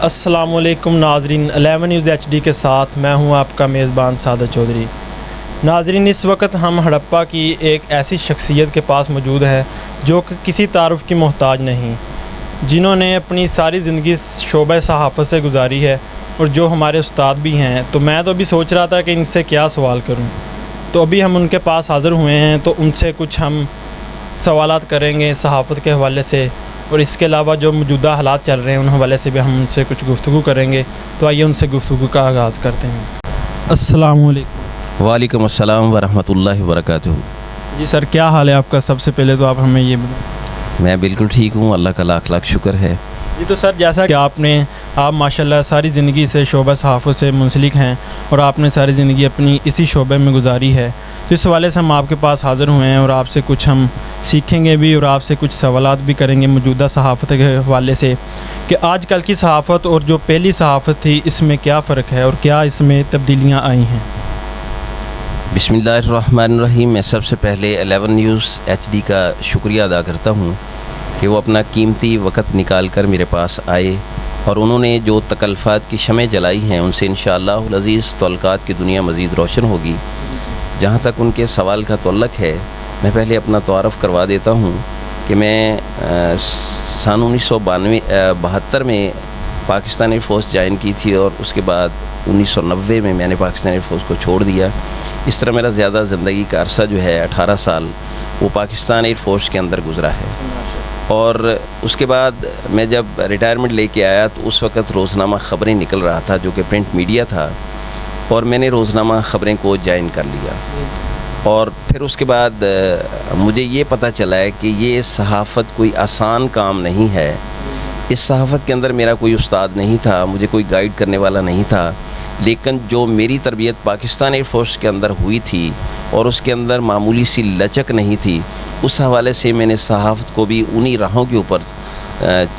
السلام علیکم ناظرین، 11 نیوز HD کے ساتھ میں ہوں آپ کا میزبان سعادت چودھری۔ ناظرین، اس وقت ہم ہڑپہ کی ایک ایسی شخصیت کے پاس موجود ہے جو کہ کسی تعارف کی محتاج نہیں، جنہوں نے اپنی ساری زندگی شعبہ صحافت سے گزاری ہے اور جو ہمارے استاد بھی ہیں۔ تو میں تو ابھی سوچ رہا تھا کہ ان سے کیا سوال کروں، تو ابھی ہم ان کے پاس حاضر ہوئے ہیں، تو ان سے کچھ ہم سوالات کریں گے صحافت کے حوالے سے، اور اس کے علاوہ جو موجودہ حالات چل رہے ہیں ان حوالے سے بھی ہم ان سے کچھ گفتگو کریں گے۔ تو آئیے ان سے گفتگو کا آغاز کرتے ہیں۔ السلام علیکم۔ وعلیکم السلام ورحمۃ اللہ وبرکاتہ۔ جی سر، کیا حال ہے آپ کا؟ سب سے پہلے تو آپ ہمیں یہ بتائیں۔ میں بالکل ٹھیک ہوں، اللہ کا لاکھ لاکھ شکر ہے۔ جی تو سر، جیسا کہ آپ ماشاءاللہ ساری زندگی سے شعبہ صحافت سے منسلک ہیں اور آپ نے ساری زندگی اپنی اسی شعبے میں گزاری ہے، تو اس حوالے سے ہم آپ کے پاس حاضر ہوئے ہیں اور آپ سے کچھ ہم سیکھیں گے بھی اور آپ سے کچھ سوالات بھی کریں گے موجودہ صحافت کے حوالے سے کہ آج کل کی صحافت اور جو پہلی صحافت تھی اس میں کیا فرق ہے اور کیا اس میں تبدیلیاں آئی ہیں۔ بسم اللہ الرحمن الرحیم۔ میں سب سے پہلے 11 نیوز HD کا شکریہ ادا کرتا ہوں کہ وہ اپنا قیمتی وقت نکال کر میرے پاس آئے اور انہوں نے جو تکلفات کی شمع جلائی ہیں ان سے انشاءاللہ العزیز تعلقات کی دنیا مزید روشن ہوگی۔ جہاں تک ان کے سوال کا تعلق ہے، میں پہلے اپنا تعارف کروا دیتا ہوں کہ میں سن 1972 میں پاکستانی فوج جوائن کی تھی اور اس کے بعد 1990 میں نے پاکستانی فوج کو چھوڑ دیا۔ اس طرح میرا زیادہ زندگی کا عرصہ جو ہے 18 سال وہ پاکستان ایئر فورس کے اندر گزرا ہے، اور اس کے بعد میں جب ریٹائرمنٹ لے کے آیا تو اس وقت روزنامہ خبریں نکل رہا تھا جو کہ پرنٹ میڈیا تھا، اور میں نے روزنامہ خبریں کو جوائن کر لیا۔ اور پھر اس کے بعد مجھے یہ پتہ چلا ہے کہ یہ صحافت کوئی آسان کام نہیں ہے۔ اس صحافت کے اندر میرا کوئی استاد نہیں تھا، مجھے کوئی گائیڈ کرنے والا نہیں تھا، لیکن جو میری تربیت پاکستان ایئر فورس کے اندر ہوئی تھی اور اس کے اندر معمولی سی لچک نہیں تھی، اس حوالے سے میں نے صحافت کو بھی انہی راہوں کے اوپر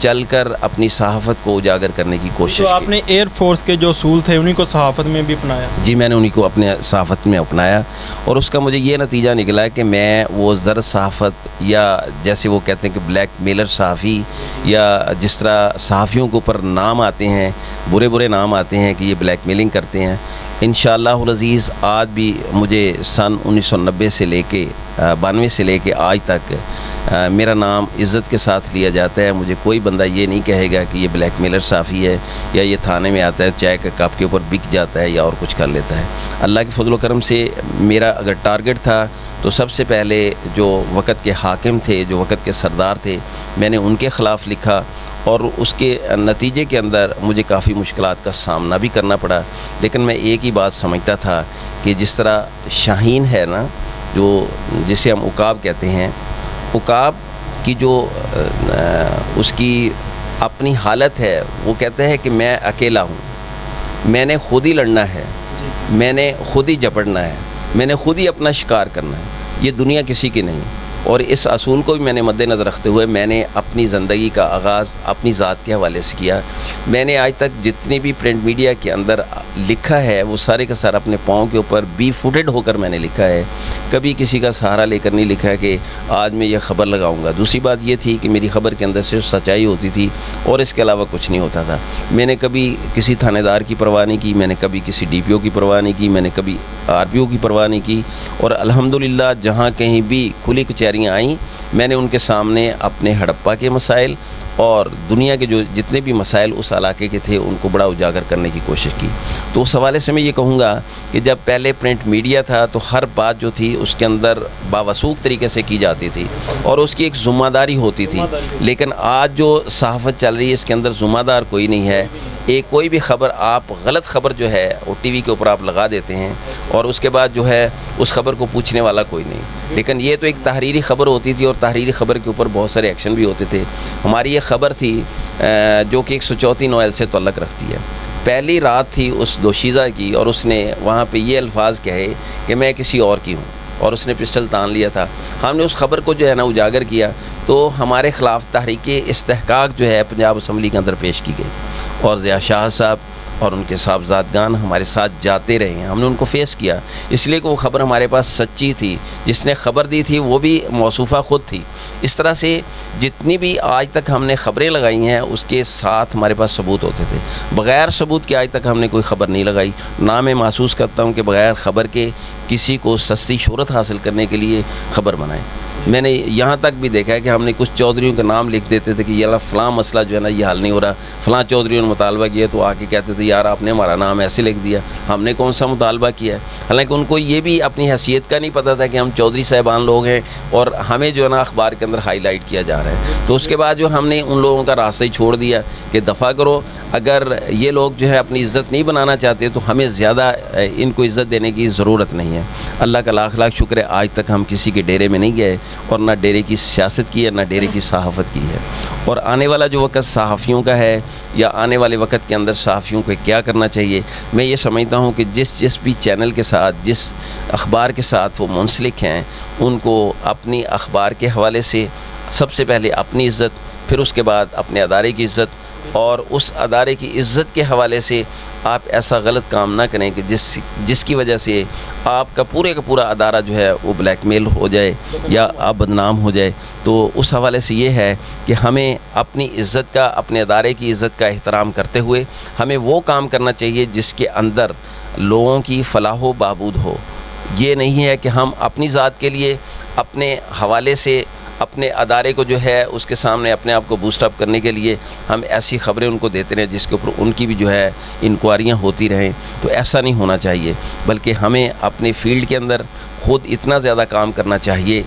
چل کر اپنی صحافت کو اجاگر کرنے کی کوشش کی۔ تو آپ نے ایئر فورس کے جو اصول تھے انہی کو صحافت میں بھی اپنایا؟ جی، میں نے انہی کو اپنے صحافت میں اپنایا، اور اس کا مجھے یہ نتیجہ نکلا کہ میں وہ زر صحافت، یا جیسے وہ کہتے ہیں کہ بلیک میلر صحافی، یا جس طرح صحافیوں کے اوپر نام آتے ہیں، برے برے نام آتے ہیں کہ یہ بلیک میلنگ کرتے ہیں، انشاءاللہ العزیز آج بھی مجھے سن 1990 سے لے کے 92 سے لے کے آج تک میرا نام عزت کے ساتھ لیا جاتا ہے۔ مجھے کوئی بندہ یہ نہیں کہے گا کہ یہ بلیک میلر صحافی ہے، یا یہ تھانے میں آتا ہے چائے کا کپ کے اوپر بک جاتا ہے یا اور کچھ کر لیتا ہے۔ اللہ کے فضل و کرم سے میرا اگر ٹارگٹ تھا تو سب سے پہلے جو وقت کے حاکم تھے، جو وقت کے سردار تھے، میں نے ان کے خلاف لکھا، اور اس کے نتیجے کے اندر مجھے کافی مشکلات کا سامنا بھی کرنا پڑا، لیکن میں ایک ہی بات سمجھتا تھا کہ جس طرح شاہین ہے نا، جو جسے ہم عقاب کہتے ہیں، عقاب کی جو اس کی اپنی حالت ہے، وہ کہتا ہے کہ میں اکیلا ہوں، میں نے خود ہی لڑنا ہے، میں نے خود ہی جپڑنا ہے، میں نے خود ہی اپنا شکار کرنا ہے، یہ دنیا کسی کی نہیں۔ اور اس اصول کو بھی میں نے مد نظر رکھتے ہوئے میں نے اپنی زندگی کا آغاز اپنی ذات کے حوالے سے کیا۔ میں نے آج تک جتنی بھی پرنٹ میڈیا کے اندر لکھا ہے وہ سارے کا سارا اپنے پاؤں کے اوپر بی فوٹڈ ہو کر میں نے لکھا ہے، کبھی کسی کا سہارا لے کر نہیں لکھا ہے کہ آج میں یہ خبر لگاؤں گا۔ دوسری بات یہ تھی کہ میری خبر کے اندر صرف سچائی ہوتی تھی اور اس کے علاوہ کچھ نہیں ہوتا تھا۔ میں نے کبھی کسی تھانے دار کی پرواہ نہیں کی، میں نے کبھی کسی DPO کی پرواہ نہیں کی، میں نے کبھی RPO کی پرواہ نہیں کی، اور الحمدللہ جہاں کہیں بھی کھلی کچہریاں آئیں میں نے ان کے سامنے اپنے ہڑپہ کے مسائل اور دنیا کے جو جتنے بھی مسائل اس علاقے کے تھے ان کو بڑا اجاگر کرنے کی کوشش کی۔ تو اس حوالے سے میں یہ کہوں گا کہ جب پہلے پرنٹ میڈیا تھا تو ہر بات جو تھی اس کے اندر باوثوق طریقے سے کی جاتی تھی اور اس کی ایک ذمہ داری ہوتی تھی، لیکن آج جو صحافت چل رہی ہے اس کے اندر ذمہ دار کوئی نہیں ہے۔ کوئی بھی خبر آپ غلط خبر جو ہے وہ TV کے اوپر آپ لگا دیتے ہیں اور اس کے بعد جو ہے اس خبر کو پوچھنے والا کوئی نہیں، لیکن یہ تو ایک تحریری خبر ہوتی تھی اور تحریری خبر کے اوپر بہت سارے ایکشن بھی ہوتے تھے۔ ہماری یہ خبر تھی جو کہ 134 نویل سے تعلق رکھتی ہے۔ پہلی رات تھی اس دوشیزہ کی اور اس نے وہاں پہ یہ الفاظ کہے کہ میں کسی اور کی ہوں، اور اس نے پسٹل تان لیا تھا۔ ہم نے اس خبر کو جو ہے نا اجاگر کیا تو ہمارے خلاف تحریک استحقاق جو ہے پنجاب اسمبلی کے اندر پیش کی گئی، اور ضیاء شاہ صاحب اور ان کے صاحبزادگان ہمارے ساتھ جاتے رہے ہیں. ہم نے ان کو فیس کیا اس لیے کہ وہ خبر ہمارے پاس سچی تھی. جس نے خبر دی تھی وہ بھی موصوفہ خود تھی. اس طرح سے جتنی بھی آج تک ہم نے خبریں لگائی ہیں اس کے ساتھ ہمارے پاس ثبوت ہوتے تھے. بغیر ثبوت کے آج تک ہم نے کوئی خبر نہیں لگائی. نہ میں محسوس کرتا ہوں کہ بغیر خبر کے کسی کو سستی شہرت حاصل کرنے کے لیے خبر بنائیں. میں نے یہاں تک بھی دیکھا ہے کہ ہم نے کچھ چودھریوں کا نام لکھ دیتے تھے کہ یار فلاں مسئلہ جو ہے نا یہ حل نہیں ہو رہا, فلاں چودھریوں نے مطالبہ کیا, تو آ کے کہتے تھے یار آپ نے ہمارا نام ایسے لکھ دیا, ہم نے کون سا مطالبہ کیا ہے. حالانکہ ان کو یہ بھی اپنی حیثیت کا نہیں پتہ تھا کہ ہم چودھری صاحبان لوگ ہیں اور ہمیں جو ہے نا اخبار کے اندر ہائی لائٹ کیا جا رہا ہے. تو اس کے بعد جو ہم نے ان لوگوں کا راستہ ہی چھوڑ دیا کہ دفع کرو. اگر یہ لوگ جو ہے اپنی عزت نہیں بنانا چاہتے تو ہمیں زیادہ ان کو عزت دینے کی ضرورت نہیں ہے. اللہ کا لاکھ لاکھ شکر ہے آج تک ہم کسی کے ڈیرے میں نہیں گئے اور نہ ڈیرے کی سیاست کی ہے نہ ڈیرے کی صحافت کی ہے. اور آنے والا جو وقت صحافیوں کا ہے یا آنے والے وقت کے اندر صحافیوں کو کیا کرنا چاہیے, میں یہ سمجھتا ہوں کہ جس بھی چینل کے ساتھ جس اخبار کے ساتھ وہ منسلک ہیں ان کو اپنی اخبار کے حوالے سے سب سے پہلے اپنی عزت, پھر اس کے بعد اپنے ادارے کی عزت, اور اس ادارے کی عزت کے حوالے سے آپ ایسا غلط کام نہ کریں کہ جس کی وجہ سے آپ کا پورا ادارہ جو ہے وہ بلیک میل ہو جائے یا آپ بدنام ہو جائے. تو اس حوالے سے یہ ہے کہ ہمیں اپنی عزت کا, اپنے ادارے کی عزت کا احترام کرتے ہوئے ہمیں وہ کام کرنا چاہیے جس کے اندر لوگوں کی فلاح و بہبود ہو. یہ نہیں ہے کہ ہم اپنی ذات کے لیے اپنے حوالے سے اپنے ادارے کو جو ہے اس کے سامنے اپنے آپ کو بوسٹ اپ کرنے کے لیے ہم ایسی خبریں ان کو دیتے رہیں جس کے اوپر ان کی بھی جو ہے انکوائریاں ہوتی رہیں. تو ایسا نہیں ہونا چاہیے, بلکہ ہمیں اپنے فیلڈ کے اندر خود اتنا زیادہ کام کرنا چاہیے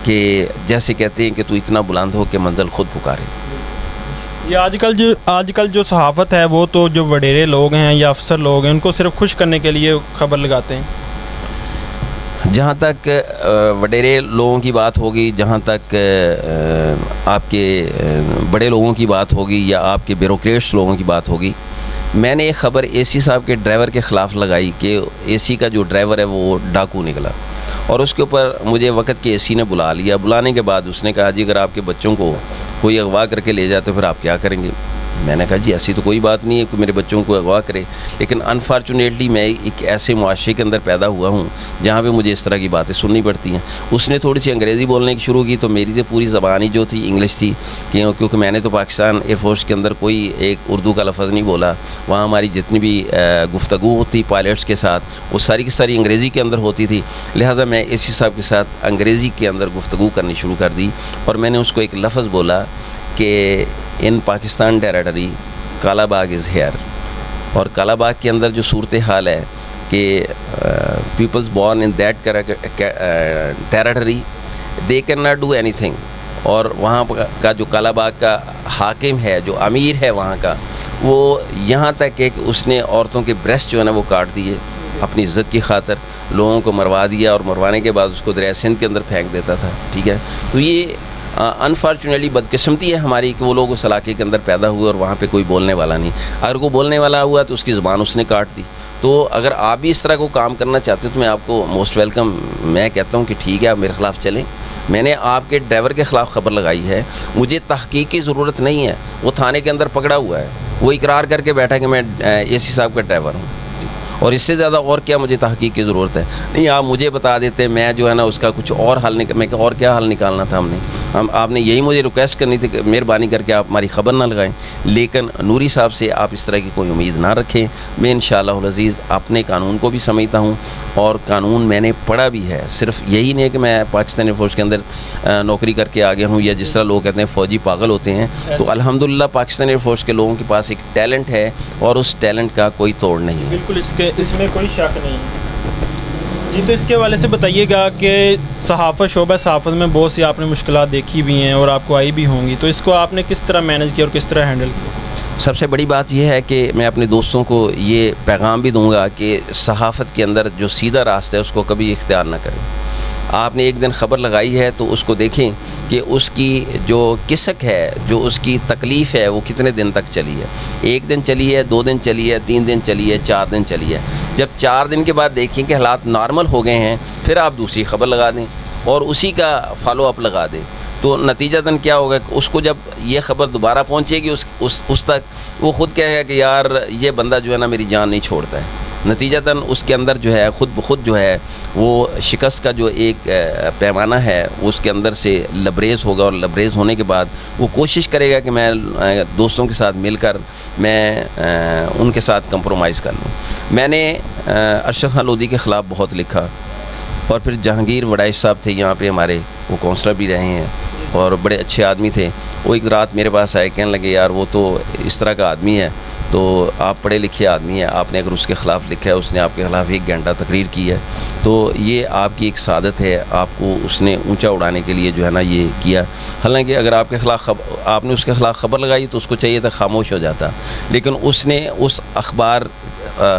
کہ جیسے کہتے ہیں کہ تو اتنا بلند ہو کہ منزل خود پکارے. یہ آج کل جو صحافت ہے وہ تو جو وڈیرے لوگ ہیں یا افسر لوگ ہیں ان کو صرف خوش کرنے کے لیے خبر لگاتے ہیں. جہاں تک وڈیرے لوگوں کی بات ہوگی, جہاں تک آپ کے بڑے لوگوں کی بات ہوگی یا آپ کے بیوروکریٹس لوگوں کی بات ہوگی, میں نے ایک خبر اے سی صاحب کے ڈرائیور کے خلاف لگائی کہ اے سی کا جو ڈرائیور ہے وہ ڈاکو نکلا, اور اس کے اوپر مجھے وقت کے اے سی نے بلا لیا. بلانے کے بعد اس نے کہا جی اگر آپ کے بچوں کو کوئی اغوا کر کے لے جائے تو پھر آپ کیا کریں گے. میں نے کہا جی ایسی تو کوئی بات نہیں ہے کہ میرے بچوں کو اغوا کرے, لیکن انفارچونیٹلی میں ایک ایسے معاشرے کے اندر پیدا ہوا ہوں جہاں پہ مجھے اس طرح کی باتیں سننی پڑتی ہیں. اس نے تھوڑی سی انگریزی بولنے کی شروع کی تو میری تو پوری زبان ہی جو تھی انگلش تھی, کیونکہ میں نے تو پاکستان ایئر فورس کے اندر کوئی ایک اردو کا لفظ نہیں بولا. وہاں ہماری جتنی بھی گفتگو ہوتی پائلٹس کے ساتھ وہ ساری کی ساری انگریزی کے اندر ہوتی تھی. لہٰذا میں اے سی صاحب کے ساتھ انگریزی کے اندر گفتگو کرنی شروع کر دی, اور میں نے اس کو ایک لفظ بولا کہ ان Pakistan territory Kala Bagh is here. اور کالا باغ کے اندر جو صورتحال ہے کہ peoples born in that territory they can not do اینی تھنگ. اور وہاں کا جو کالا باغ کا حاکم ہے, جو امیر ہے وہاں کا, وہ یہاں تک کہ اس نے عورتوں کے بریسٹ جو ہے نا وہ کاٹ دیے اپنی عزت کی خاطر, لوگوں کو مروا دیا, اور مروانے کے بعد اس کو دریائے سندھ کے اندر پھینک دیتا تھا. ٹھیک ہے, تو یہ انفارچونیٹلی بدقسمتی ہے ہماری کہ وہ لوگ اس علاقے کے اندر پیدا ہوئے اور وہاں پہ کوئی بولنے والا نہیں. اگر کوئی بولنے والا ہوا تو اس کی زبان اس نے کاٹ دی. تو اگر آپ بھی اس طرح کو کام کرنا چاہتے تو میں آپ کو موسٹ ویلکم, میں کہتا ہوں کہ ٹھیک ہے آپ میرے خلاف چلیں. میں نے آپ کے ڈرائیور کے خلاف خبر لگائی ہے, مجھے تحقیق کی ضرورت نہیں ہے. وہ تھانے کے اندر پکڑا ہوا ہے, وہ اقرار کر کے بیٹھا کہ میں اے سی صاحب کا ڈرائیور ہوں, اور اس سے زیادہ اور کیا مجھے تحقیق کی ضرورت ہے. نہیں آپ مجھے بتا دیتے, میں جو ہے نا اس کا کچھ اور حل میں اور کیا حل نکالنا تھا. آپ نے یہی مجھے ریکویسٹ کرنی تھی کہ مہربانی کر کے آپ ہماری خبر نہ لگائیں. لیکن نوری صاحب سے آپ اس طرح کی کوئی امید نہ رکھیں. میں انشاءاللہ العزیز اپنے قانون کو بھی سمجھتا ہوں, اور قانون میں نے پڑھا بھی ہے. صرف یہی نہیں کہ میں پاکستان ایئر فورس کے اندر نوکری کر کے آ گیا ہوں, یا جس طرح لوگ کہتے ہیں فوجی پاگل ہوتے ہیں. تو الحمدللہ پاکستان ایئر فورس کے لوگوں کے پاس ایک ٹیلنٹ ہے, اور اس ٹیلنٹ کا کوئی توڑ نہیں ہے. بالکل, اس میں کوئی شک نہیں ہے. جی, تو اس کے حوالے سے بتائیے گا کہ صحافت, شعبہ صحافت میں بہت سی آپ نے مشکلات دیکھی بھی ہیں اور آپ کو آئی بھی ہوں گی, تو اس کو آپ نے کس طرح مینیج کیا اور کس طرح ہینڈل کیا؟ سب سے بڑی بات یہ ہے کہ میں اپنے دوستوں کو یہ پیغام بھی دوں گا کہ صحافت کے اندر جو سیدھا راستہ ہے اس کو کبھی اختیار نہ کریں. آپ نے ایک دن خبر لگائی ہے تو اس کو دیکھیں کہ اس کی جو کسک ہے, جو اس کی تکلیف ہے, وہ کتنے دن تک چلی ہے. 1 دن چلی ہے, 2 دن چلی ہے, 3 دن چلی ہے, 4 دن چلی ہے. جب 4 دن کے بعد دیکھیں کہ حالات نارمل ہو گئے ہیں, پھر آپ دوسری خبر لگا دیں اور اسی کا فالو اپ لگا دیں. تو نتیجتاً کیا ہوگا کہ اس کو جب یہ خبر دوبارہ پہنچے گی اس تک، وہ خود کہے گا کہ یار یہ بندہ جو ہے نا میری جان نہیں چھوڑتا ہے۔ نتیجتاً اس کے اندر جو ہے خود بخود جو ہے وہ شکست کا جو ایک پیمانہ ہے اس کے اندر سے لبریز ہوگا، اور لبریز ہونے کے بعد وہ کوشش کرے گا کہ میں دوستوں کے ساتھ مل کر میں ان کے ساتھ کمپرومائز کر لوں۔ میں نے ارشد خان لودھی کے خلاف بہت لکھا، اور پھر جہانگیر وڈائش صاحب تھے یہاں پہ ہمارے، وہ کونسلر بھی رہے ہیں اور بڑے اچھے آدمی تھے۔ وہ ایک رات میرے پاس آئے، کہنے لگے یار وہ تو اس طرح کا آدمی ہے، تو آپ پڑھے لکھے آدمی ہیں، آپ نے اگر اس کے خلاف لکھا ہے، اس نے آپ کے خلاف 1 گھنٹہ تقریر کی ہے، تو یہ آپ کی ایک سعادت ہے، آپ کو اس نے اونچا اڑانے کے لیے جو ہے نا یہ کیا۔ حالانکہ اگر آپ نے اس کے خلاف خبر لگائی تو اس کو چاہیے تھا خاموش ہو جاتا، لیکن اس نے اس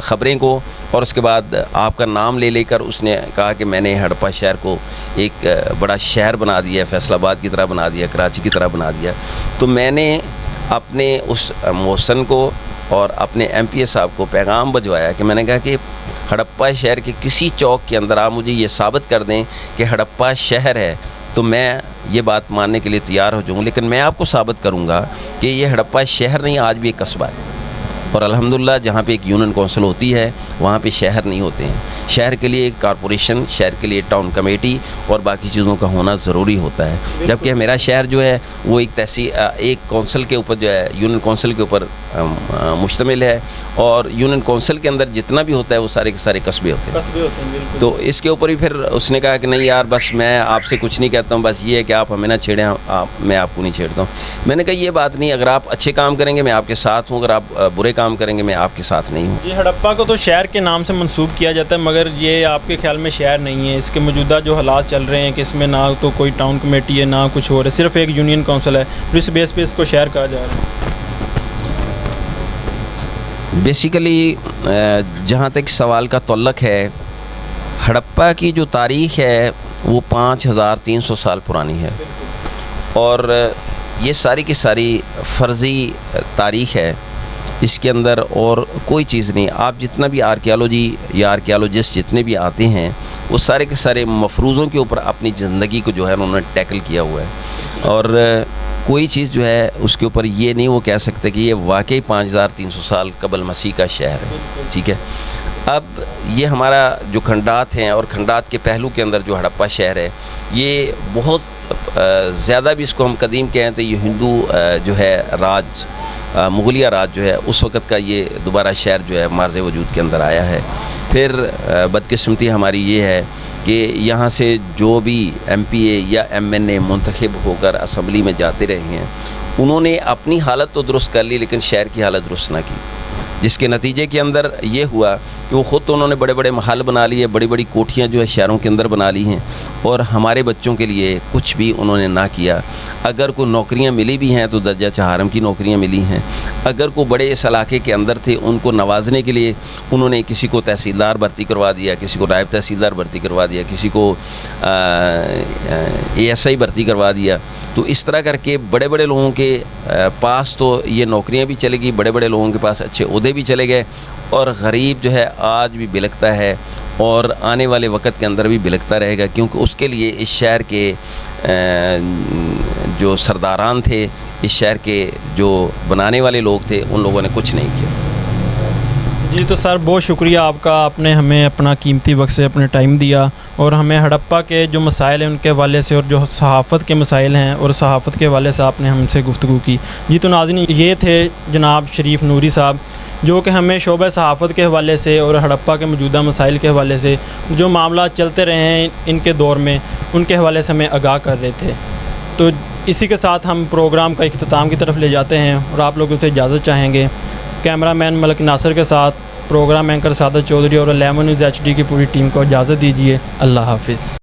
خبریں کو اور اس کے بعد آپ کا نام لے کر اس نے کہا کہ میں نے ہڑپا شہر کو ایک بڑا شہر بنا دیا ہے، فیصل آباد کی طرح بنا دیا، کراچی کی طرح بنا دیا۔ تو میں نے اپنے اس محسن کو اور اپنے ایم پی اے صاحب کو پیغام بھجوایا کہ میں نے کہا کہ ہڑپا شہر کے کسی چوک کے اندر آپ مجھے یہ ثابت کر دیں کہ ہڑپا شہر ہے، تو میں یہ بات ماننے کے لیے تیار ہو جاؤں، لیکن میں آپ کو ثابت کروں گا کہ یہ ہڑپا شہر نہیں، آج بھی ایک قصبہ ہے۔ اور الحمدللہ جہاں پہ ایک یونین کونسل ہوتی ہے وہاں پہ شہر نہیں ہوتے ہیں۔ شہر کے لیے ایک کارپوریشن، شہر کے لیے ٹاؤن کمیٹی اور باقی چیزوں کا ہونا ضروری ہوتا ہے، جبکہ میرا شہر جو ہے وہ ایک کونسل کے اوپر جو ہے، یونین کونسل کے اوپر مشتمل ہے، اور یونین کونسل کے اندر جتنا بھی ہوتا ہے وہ سارے کے سارے قصبے ہوتے ہیں۔ تو اس کے اوپر بھی پھر اس نے کہا کہ نہیں یار بس میں آپ سے کچھ نہیں کہتا ہوں، بس یہ ہے کہ آپ ہمیں نہ چھیڑیں، میں آپ کو نہیں چھیڑتا ہوں۔ میں نے کہا یہ بات نہیں، اگر آپ اچھے کام کریں گے میں آپ کے ساتھ ہوں، اگر آپ برے کام کریں گے میں آپ کے ساتھ نہیں ہوں۔ یہ ہڑپا کو تو شہر کے نام سے منسوب کیا جاتا ہے، مگر یہ آپ کے خیال میں شہر نہیں ہے۔ اس کے موجودہ جو حالات چل رہے ہیں کہ اس میں نہ تو کوئی ٹاؤن کمیٹی ہے نہ کچھ اور ہے، صرف ایک یونین کونسل ہے، پھر اس بیس پہ اس کو شہر کہا جا رہا ہے۔ بیسیکلی جہاں تک سوال کا تعلق ہے، ہڑپا کی جو تاریخ ہے وہ 5300 سال پرانی ہے، اور یہ ساری کی ساری فرضی تاریخ ہے، اس کے اندر اور کوئی چیز نہیں۔ آپ جتنا بھی آرکیالوجی یا آرکیالوجسٹ جتنے بھی آتے ہیں وہ سارے کے سارے مفروضوں کے اوپر اپنی زندگی کو جو ہے انہوں نے ٹیکل کیا ہوا ہے، اور کوئی چیز جو ہے اس کے اوپر یہ نہیں وہ کہہ سکتے کہ یہ واقعی 5300 سال قبل مسیح کا شہر ہے، ٹھیک ہے۔ اب یہ ہمارا جو کھنڈات ہیں اور کھنڈات کے پہلو کے اندر جو ہڑپا شہر ہے، یہ بہت زیادہ بھی اس کو ہم قدیم کہیں تو یہ ہندو جو ہے راج، مغلیہ راج جو ہے اس وقت کا یہ دوبارہ شہر جو ہے مارز وجود کے اندر آیا ہے۔ پھر بدقسمتی ہماری یہ ہے کہ یہاں سے جو بھی ایم پی اے یا ایم این اے منتخب ہو کر اسمبلی میں جاتے رہے ہیں، انہوں نے اپنی حالت تو درست کر لی لیکن شہر کی حالت درست نہ کی، جس کے نتیجے کے اندر یہ ہوا کہ وہ خود تو انہوں نے بڑے بڑے محل بنا لیے، بڑی بڑی کوٹھیاں جو ہے شہروں کے اندر بنا لی ہیں، اور ہمارے بچوں کے لیے کچھ بھی انہوں نے نہ کیا۔ اگر کوئی نوکریاں ملی بھی ہیں تو درجہ چہارم کی نوکریاں ملی ہیں، اگر کوئی بڑے اس علاقے کے اندر تھے ان کو نوازنے کے لیے انہوں نے کسی کو تحصیلدار بھرتی کروا دیا، کسی کو نائب تحصیلدار بھرتی کروا دیا، کسی کو اے ایس آئی بھرتی کروا دیا۔ تو اس طرح کر کے بڑے بڑے لوگوں کے پاس تو یہ نوکریاں بھی چلے گی، بڑے بڑے لوگوں کے پاس اچھے عہدے بھی چلے گئے، اور غریب جو ہے آج بھی بلکتا ہے اور آنے والے وقت کے اندر بھی بلکتا رہے گا، کیونکہ اس کے لیے اس شہر کے جو سرداران تھے، اس شہر کے جو بنانے والے لوگ تھے، ان لوگوں نے کچھ نہیں کیا۔ جی تو سر بہت شکریہ آپ کا، آپ نے ہمیں اپنا قیمتی وقت سے اپنے ٹائم دیا اور ہمیں ہڑپا کے جو مسائل ہیں ان کے حوالے سے اور جو صحافت کے مسائل ہیں اور صحافت کے حوالے سے آپ نے ہم سے گفتگو کی۔ جی تو ناظرین یہ تھے جناب شریف نوری صاحب، جو کہ ہمیں شعبہ صحافت کے حوالے سے اور ہڑپا کے موجودہ مسائل کے حوالے سے جو معاملات چلتے رہے ہیں ان کے دور میں، ان کے حوالے سے ہمیں آگاہ کر رہے تھے۔ تو اسی کے ساتھ ہم پروگرام کا اختتام کی طرف لے جاتے ہیں اور آپ لوگوں سے اجازت چاہیں گے۔ کیمرہ مین ملک ناصر کے ساتھ پروگرام اینکر سعادت چودھری اور 11 نیوز HD کی پوری ٹیم کو اجازت دیجیے۔ اللہ حافظ۔